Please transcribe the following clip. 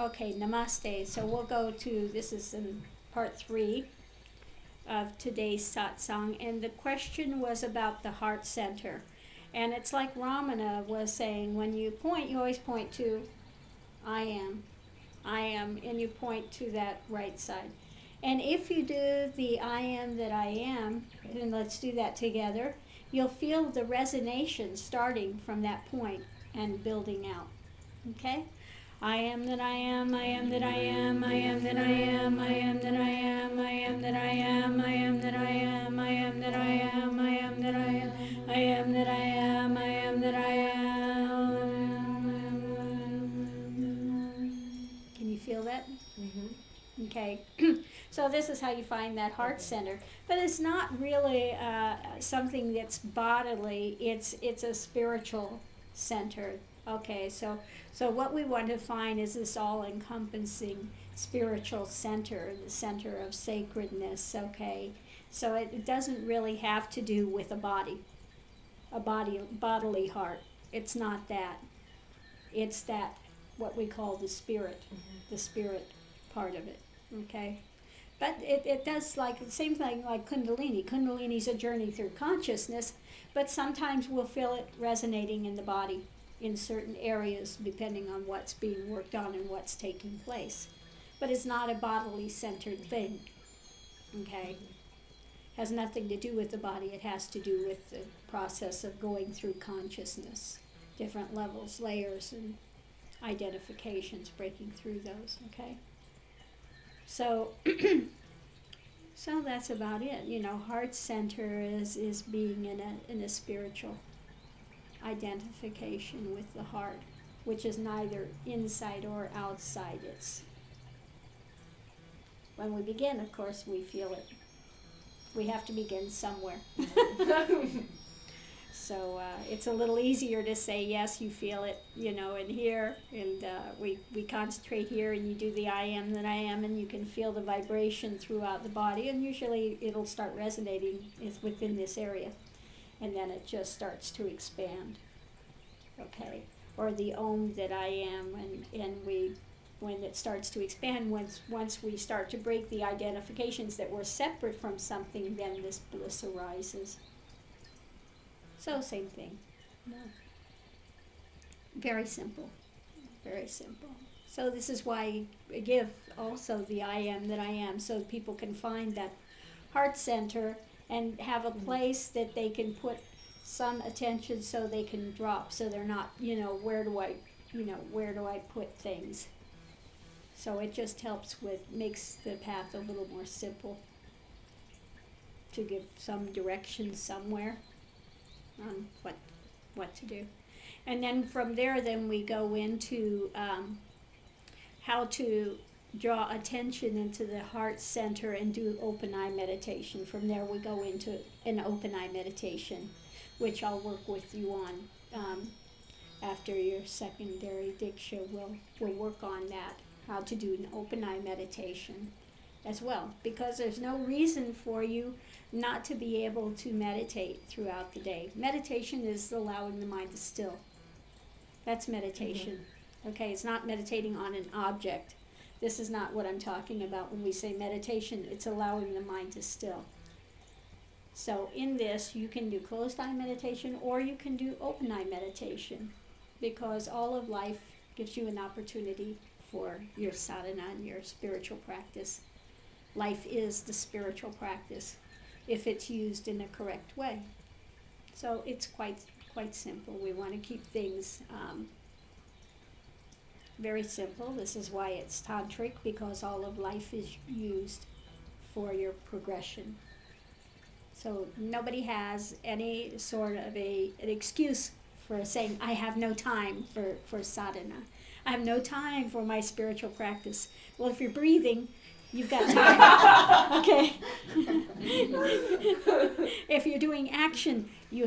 Okay, namaste. So we'll go to, this is in part 3 of today's satsang, and the question was about the heart center. And it's like Ramana was saying, when you point, you always point to I am, and you point to that right side. And if you do the I am that I am, and let's do that together, you'll feel the resonation starting from that point and building out. Okay? I am that I am, I am that I am, I am that I am, I am that I am, I am that I am, I am that I am, I am that I am, I am that I am, I am that I am, I am that I am. Can you feel that? Mm-hmm. Okay. So this is how you find that heart center. But it's not really something that's bodily, it's a spiritual center. Okay, so what we want to find is this all-encompassing spiritual center, the center of sacredness, okay? So it doesn't really have to do with a bodily heart. It's not that. It's that, what we call the spirit part of it, okay? But it does, like the same thing like Kundalini. Kundalini's a journey through consciousness, but sometimes we'll feel it resonating in the body in certain areas depending on what's being worked on and what's taking place. But it's not a bodily centered thing, okay? Has nothing to do with the body. It has to do with the process of going through consciousness, different levels, layers, and identifications, breaking through those, okay? So, so that's about it. You know, heart center is being in a spiritual identification with the heart, which is neither inside or outside. It's when we begin, of course, we feel it. We have to begin somewhere. So it's a little easier to say, yes, you feel it, you know, in here, and we concentrate here, and you do the I am that I am, and you can feel the vibration throughout the body, and usually it'll start resonating within this area, and then it just starts to expand, okay? Or the Om that I am, and when it starts to expand, once we start to break the identifications that we're separate from something, then this bliss arises. So same thing. No. Very simple. Very simple. So this is why I give also the I am that I am, so people can find that heart center and have a place that they can put some attention so they can drop, so they're not, where do I put things? So it just makes the path a little more simple to give some direction somewhere on what to do. And then from there, then we go into how to draw attention into the heart center and do open eye meditation. From there we go into an open eye meditation, which I'll work with you on after your secondary diksha. We'll work on that, how to do an open eye meditation as well, because there's no reason for you not to be able to meditate throughout the day. Meditation is allowing the mind to still. That's meditation. Okay, it's not meditating on an object. This is not what I'm talking about when we say meditation. It's allowing the mind to still. So in this, you can do closed eye meditation or you can do open eye meditation, because all of life gives you an opportunity for your sadhana and your spiritual practice. Life is the spiritual practice if it's used in a correct way. So it's quite simple. We want to keep things very simple. This is why it's tantric, because all of life is used for your progression. So nobody has any sort of an excuse for saying, I have no time for sadhana. I have no time for my spiritual practice. Well, if you're breathing, you've got time. Okay? If you're doing action, you